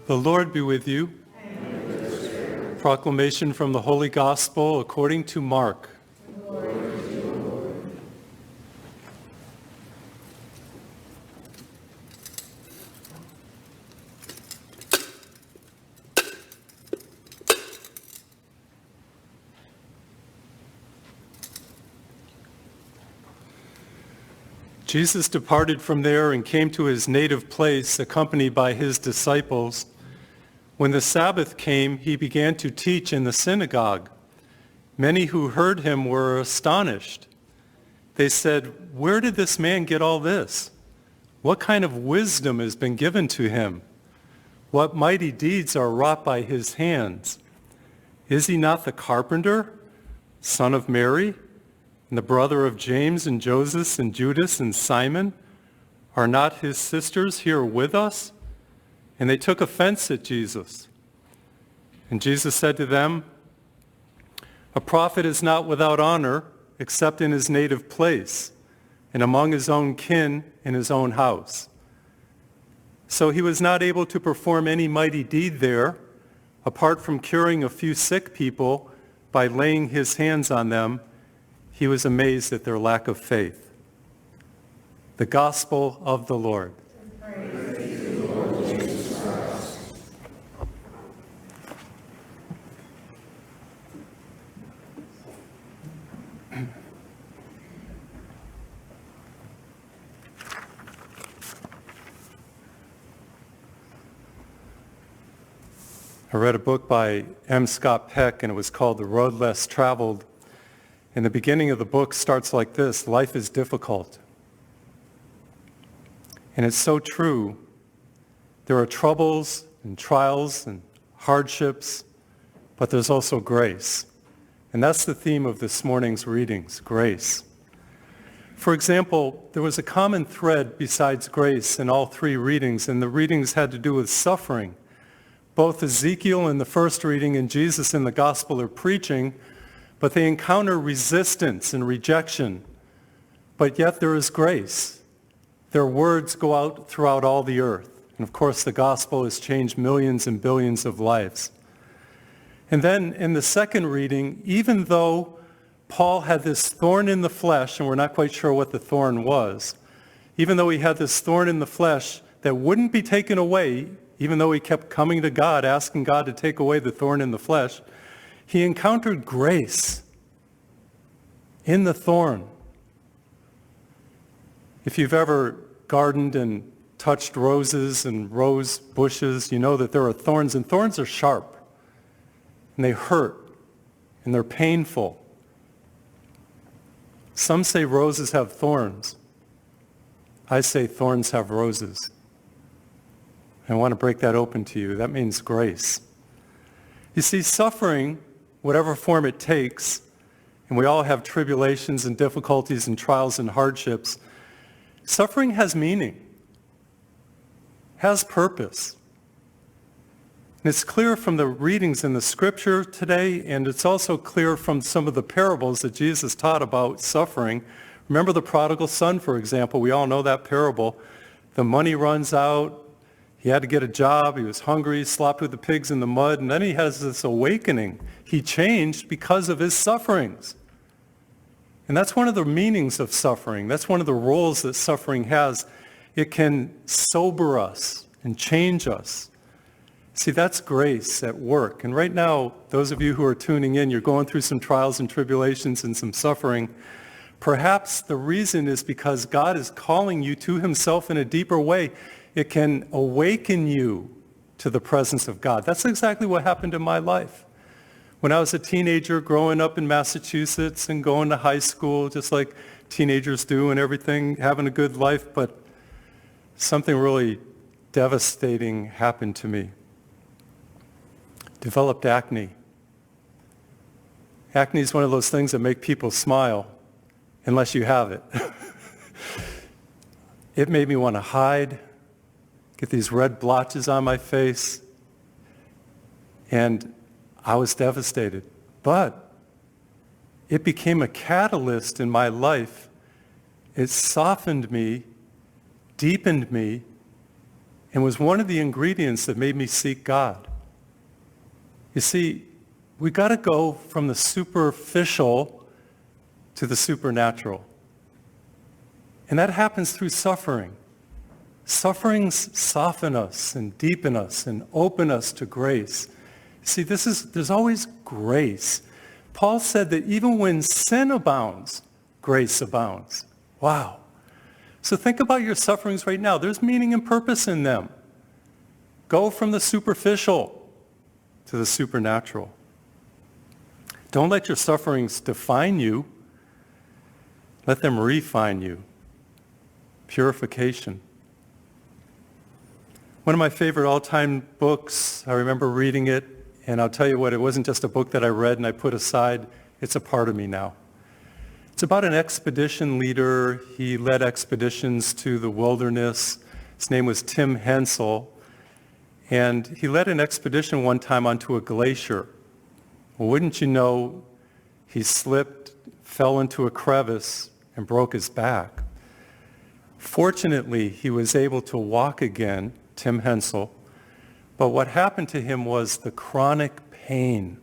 The Lord be with you. And with your spirit. Proclamation from the Holy Gospel according to Mark. Glory to you, Lord. Jesus departed from there and came to his native place, accompanied by his disciples. When the Sabbath came, he began to teach in the synagogue. Many who heard him were astonished. They said, "Where did this man get all this? What kind of wisdom has been given to him? What mighty deeds are wrought by his hands? Is he not the carpenter, son of Mary, and the brother of James and Joseph and Judas and Simon? Are not his sisters here with us?" And they took offense at Jesus. And Jesus said to them, "A prophet is not without honor except in his native place and among his own kin in his own house." So he was not able to perform any mighty deed there, apart from curing a few sick people by laying his hands on them. He was amazed at their lack of faith. The Gospel of the Lord. Praise to you, Lord Jesus Christ. I read a book by M. Scott Peck, and it was called The Road Less Traveled. And the beginning of the book starts like this: life is difficult. And it's so true. There are troubles and trials and hardships, but there's also grace. And that's the theme of this morning's readings, grace. For example, there was a common thread besides grace in all three readings, and the readings had to do with suffering. Both Ezekiel in the first reading and Jesus in the Gospel are preaching, but they encounter resistance and rejection. But yet there is grace. Their words go out throughout all the earth. And of course, the gospel has changed millions and billions of lives. And then in the second reading, even though Paul had this thorn in the flesh, and we're not quite sure what the thorn was, even though he had this thorn in the flesh that wouldn't be taken away, even though he kept coming to God, asking God to take away the thorn in the flesh, he encountered grace in the thorn. If you've ever gardened and touched roses and rose bushes, you know that there are thorns, and thorns are sharp, and they hurt, and they're painful. Some say roses have thorns. I say thorns have roses. I want to break that open to you. That means grace. You see, suffering, whatever form it takes, and we all have tribulations and difficulties and trials and hardships, suffering has meaning, has purpose. And it's clear from the readings in the scripture today, and it's also clear from some of the parables that Jesus taught about suffering. Remember the prodigal son, for example. We all know that parable. The money runs out. He had to get a job. He was hungry, slopped with the pigs in the mud, and then he has this awakening. He changed because of his sufferings. And that's one of the meanings of suffering. That's one of the roles that suffering has. It can sober us and change us. See, that's grace at work. And right now, those of you who are tuning in, you're going through some trials and tribulations and some suffering. Perhaps the reason is because God is calling you to himself in a deeper way. It can awaken you to the presence of God. That's exactly what happened in my life. When I was a teenager growing up in Massachusetts and going to high school, just like teenagers do and everything, having a good life, but something really devastating happened to me. Developed acne. Acne is one of those things that make people smile unless you have it. It made me want to hide, get these red blotches on my face, and I was devastated. But it became a catalyst in my life. It softened me, deepened me, and was one of the ingredients that made me seek God. You see, we got to go from the superficial to the supernatural. And that happens through suffering. Sufferings soften us and deepen us and open us to grace. See, there's always grace. Paul said that even when sin abounds, grace abounds. Wow. So think about your sufferings right now. There's meaning and purpose in them. Go from the superficial to the supernatural. Don't let your sufferings define you. Let them refine you. Purification. One of my favorite all-time books, I remember reading it, and I'll tell you what, it wasn't just a book that I read and I put aside. It's a part of me now. It's about an expedition leader. He led expeditions to the wilderness. His name was Tim Hensel. And he led an expedition one time onto a glacier. Well, wouldn't you know, he slipped, fell into a crevice, and broke his back. Fortunately, he was able to walk again, Tim Hensel. But what happened to him was the chronic pain.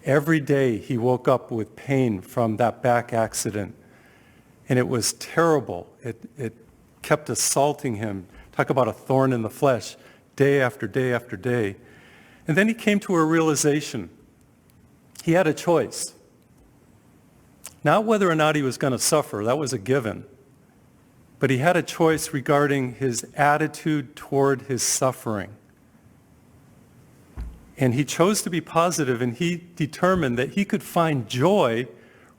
Every day he woke up with pain from that back accident. And it was terrible. It kept assaulting him. Talk about a thorn in the flesh, day after day after day. And then he came to a realization. He had a choice. Not whether or not he was going to suffer, that was a given. But he had a choice regarding his attitude toward his suffering. And he chose to be positive, and he determined that he could find joy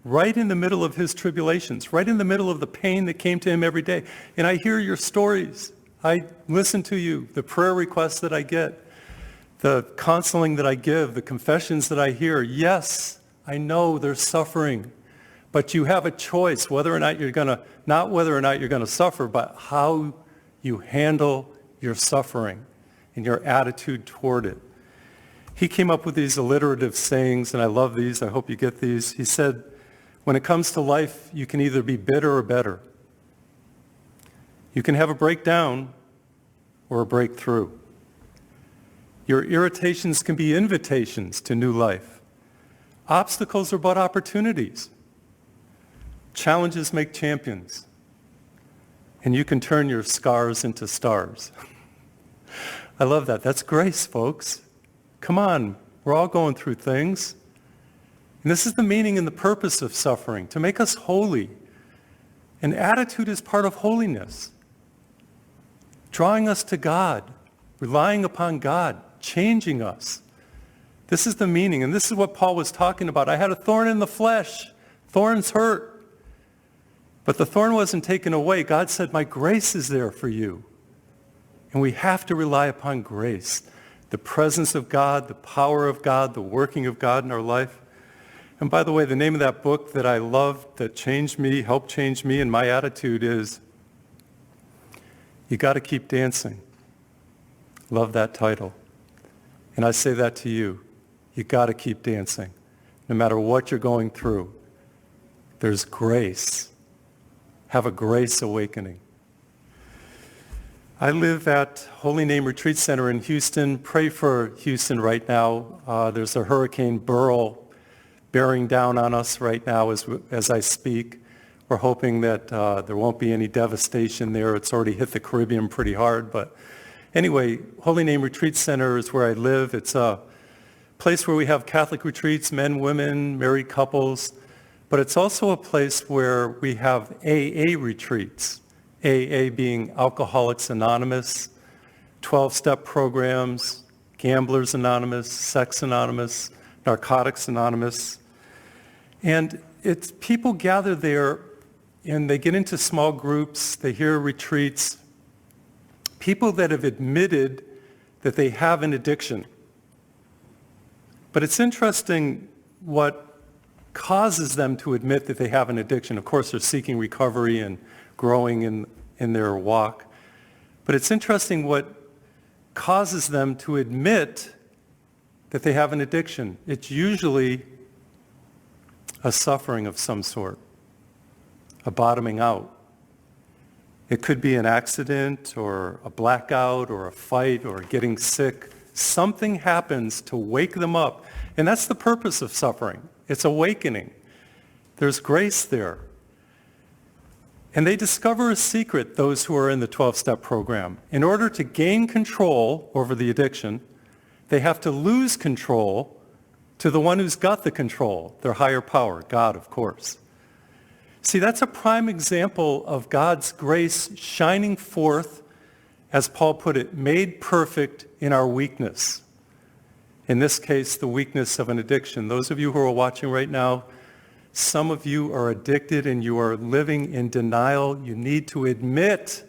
right in the middle of his tribulations, right in the middle of the pain that came to him every day. And I hear your stories. I listen to you, the prayer requests that I get, the counseling that I give, the confessions that I hear. Yes, I know there's suffering, but you have a choice whether or not you're going to, not whether or not you're going to suffer, but how you handle your suffering and your attitude toward it. He came up with these alliterative sayings, and I love these. I hope you get these. He said, when it comes to life, you can either be bitter or better. You can have a breakdown or a breakthrough. Your irritations can be invitations to new life. Obstacles are but opportunities. Challenges make champions. And you can turn your scars into stars. I love that. That's grace, folks. Come on, we're all going through things. And this is the meaning and the purpose of suffering, to make us holy. And attitude is part of holiness. Drawing us to God, relying upon God, changing us. This is the meaning, and this is what Paul was talking about. I had a thorn in the flesh. Thorns hurt. But the thorn wasn't taken away. God said, my grace is there for you. And we have to rely upon grace. The presence of God, the power of God, the working of God in our life. And by the way, the name of that book that I loved, that changed me, helped change me and my attitude is, You Got to Keep Dancing. Love that title. And I say that to you. You got to keep dancing. No matter what you're going through, there's grace. Have a grace awakening. I live at Holy Name Retreat Center in Houston. Pray for Houston right now. There's a Hurricane Beryl bearing down on us right now as I speak. We're hoping that there won't be any devastation there. It's already hit the Caribbean pretty hard. But anyway, Holy Name Retreat Center is where I live. It's a place where we have Catholic retreats, men, women, married couples. But it's also a place where we have AA retreats. AA being Alcoholics Anonymous, 12-step programs, Gamblers Anonymous, Sex Anonymous, Narcotics Anonymous. And it's people gather there and they get into small groups, they hear retreats, people that have admitted that they have an addiction. But it's interesting what causes them to admit that they have an addiction. Of course, they're seeking recovery and growing in their walk. But it's interesting what causes them to admit that they have an addiction. It's usually a suffering of some sort, a bottoming out. It could be an accident or a blackout or a fight or getting sick. Something happens to wake them up. And that's the purpose of suffering. It's awakening. There's grace there. And they discover a secret, those who are in the 12-step program. In order to gain control over the addiction, they have to lose control to the one who's got the control, their higher power, God, of course. See, that's a prime example of God's grace shining forth, as Paul put it, made perfect in our weakness. In this case, the weakness of an addiction. Those of you who are watching right now, some of you are addicted and you are living in denial. You need to admit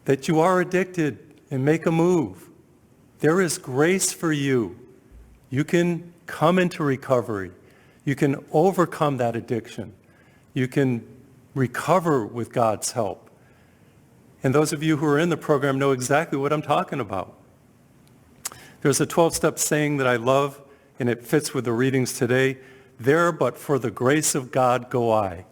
that you are addicted and make a move. There is grace for you. You can come into recovery. You can overcome that addiction. You can recover with God's help. And those of you who are in the program know exactly what I'm talking about. There's a 12-step saying that I love, and it fits with the readings today. There, but for the grace of God, go I.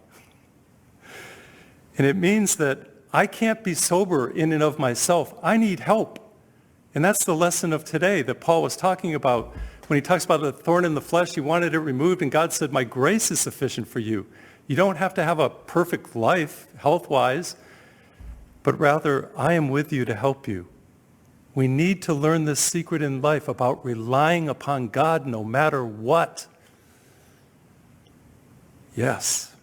And it means that I can't be sober in and of myself. I need help. And that's the lesson of today that Paul was talking about. When he talks about the thorn in the flesh, he wanted it removed, and God said, my grace is sufficient for you. You don't have to have a perfect life, health-wise, but rather, I am with you to help you. We need to learn this secret in life about relying upon God no matter what. Yes.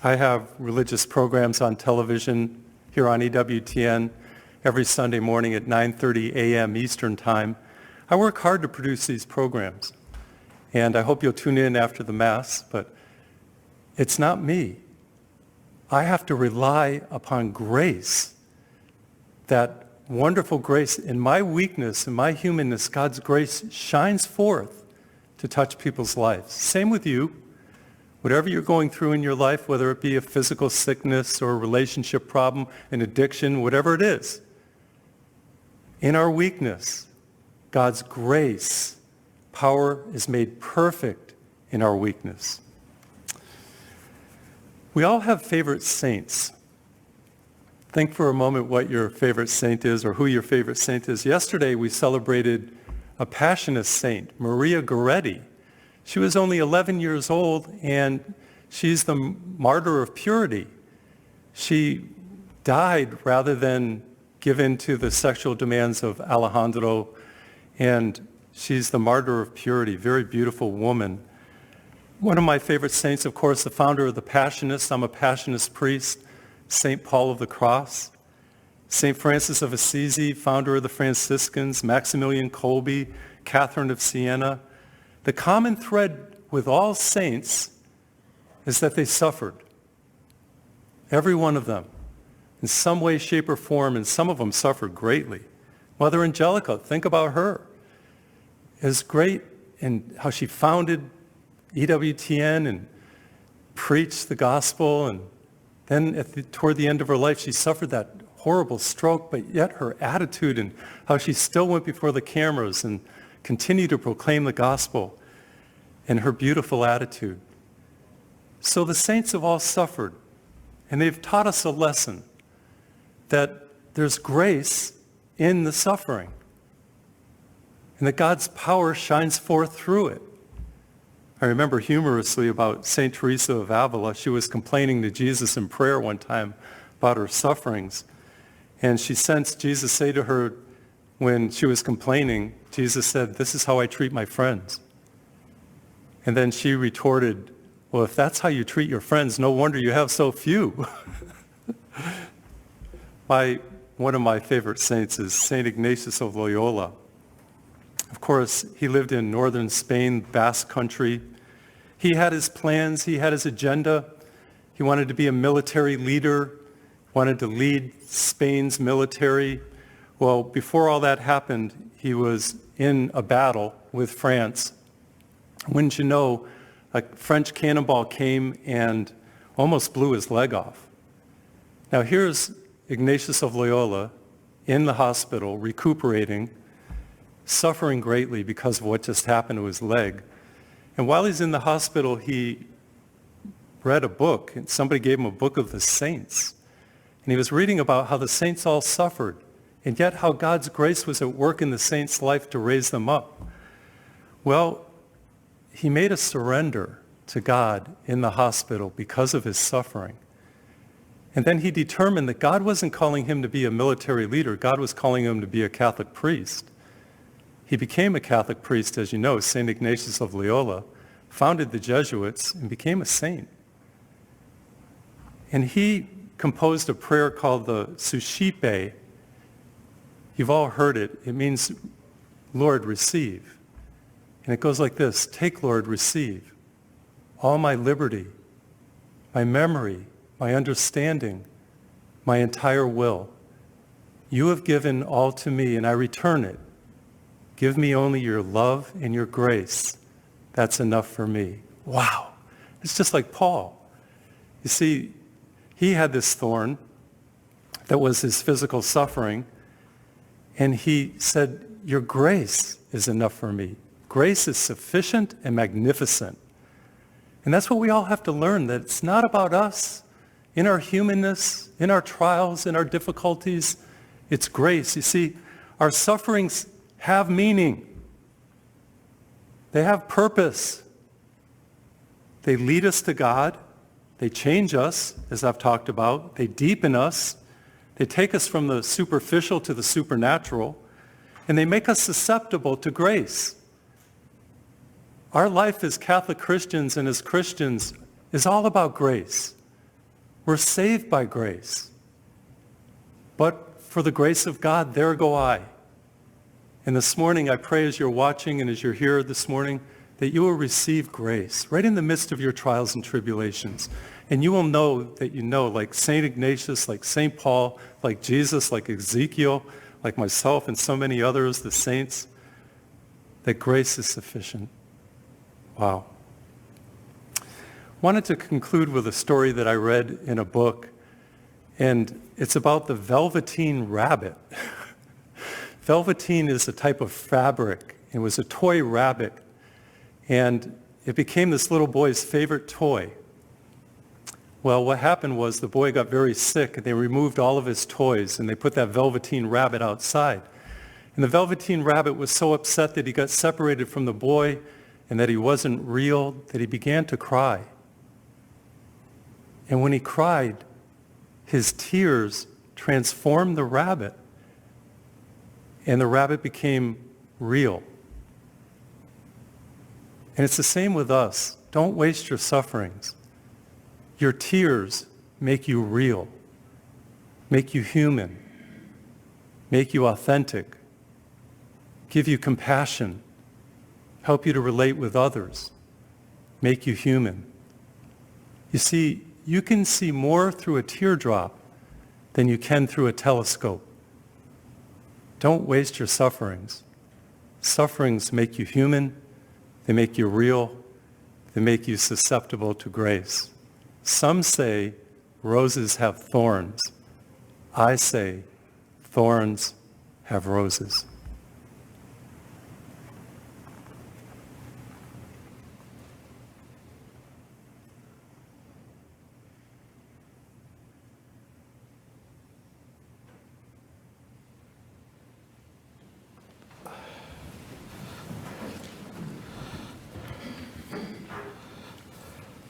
I have religious programs on television here on EWTN every Sunday morning at 9:30 a.m. Eastern Time. I work hard to produce these programs, and I hope you'll tune in after the Mass, but it's not me. I have to rely upon grace, that wonderful grace. In my weakness, in my humanness, God's grace shines forth to touch people's lives. Same with you. Whatever you're going through in your life, whether it be a physical sickness or a relationship problem, an addiction, whatever it is, in our weakness, God's grace, power is made perfect in our weakness. We all have favorite saints. Think for a moment what your favorite saint is or who your favorite saint is. Yesterday we celebrated a Passionist saint, Maria Goretti. She was only 11 years old, and she's the martyr of purity. She died rather than give in to the sexual demands of Alejandro, and she's the martyr of purity, very beautiful woman. One of my favorite saints, of course, the founder of the Passionists. I'm a Passionist priest, St. Paul of the Cross. St. Francis of Assisi, founder of the Franciscans, Maximilian Kolbe, Catherine of Siena. The common thread with all saints is that they suffered. Every one of them, in some way, shape, or form, and some of them suffered greatly. Mother Angelica, think about her. Is great in how she founded EWTN and preached the gospel, and then toward the end of her life, she suffered that horrible stroke, but yet her attitude and how she still went before the cameras and continued to proclaim the gospel, and her beautiful attitude. So the saints have all suffered, and they've taught us a lesson that there's grace in the suffering, and that God's power shines forth through it. I remember humorously about St. Teresa of Avila. She was complaining to Jesus in prayer one time about her sufferings. And she sensed Jesus say to her when she was complaining, Jesus said, "This is how I treat my friends." And then she retorted, "Well, if that's how you treat your friends, no wonder you have so few." One of my favorite saints is St. Ignatius of Loyola. Of course, he lived in northern Spain, Basque country. He had his plans, he had his agenda. He wanted to be a military leader, wanted to lead Spain's military. Well, before all that happened, he was in a battle with France. Wouldn't you know, a French cannonball came and almost blew his leg off. Now here's Ignatius of Loyola in the hospital, recuperating, suffering greatly because of what just happened to his leg. And while he's in the hospital, he read a book, and somebody gave him a book of the saints. And he was reading about how the saints all suffered, and yet how God's grace was at work in the saints' life to raise them up. Well, he made a surrender to God in the hospital because of his suffering. And then he determined that God wasn't calling him to be a military leader. God was calling him to be a Catholic priest. He became a Catholic priest, as you know. St. Ignatius of Loyola founded the Jesuits and became a saint. And he composed a prayer called the Suscipe. You've all heard it. It means, Lord, receive. And it goes like this: take, Lord, receive all my liberty, my memory, my understanding, my entire will. You have given all to me, and I return it. Give me only your love and your grace. That's enough for me. Wow. It's just like Paul. You see, he had this thorn that was his physical suffering, and he said, your grace is enough for me. Grace is sufficient and magnificent. And that's what we all have to learn, that it's not about us. In our humanness, in our trials, in our difficulties, it's grace. You see, our sufferings have meaning. They have purpose. They lead us to God. They change us, as I've talked about. They deepen us. They take us from the superficial to the supernatural. And they make us susceptible to grace. Our life as Catholic Christians and as Christians is all about grace. We're saved by grace. But for the grace of God, there go I. And this morning, I pray as you're watching and as you're here this morning, that you will receive grace right in the midst of your trials and tribulations. And you will know that you know, like St. Ignatius, like St. Paul, like Jesus, like Ezekiel, like myself and so many others, the saints, that grace is sufficient. Wow. Wanted to conclude with a story that I read in a book, and it's about the velveteen rabbit. Velveteen is a type of fabric. It was a toy rabbit, and it became this little boy's favorite toy. Well, what happened was the boy got very sick, and they removed all of his toys, and they put that velveteen rabbit outside. And the velveteen rabbit was so upset that he got separated from the boy and that he wasn't real, that he began to cry. And when he cried, his tears transformed the rabbit, and the rabbit became real. And it's the same with us. Don't waste your sufferings. Your tears make you real, make you human, make you authentic, give you compassion, help you to relate with others, make you human. You see, you can see more through a teardrop than you can through a telescope. Don't waste your sufferings. Sufferings make you human, they make you real, they make you susceptible to grace. Some say roses have thorns. I say thorns have roses.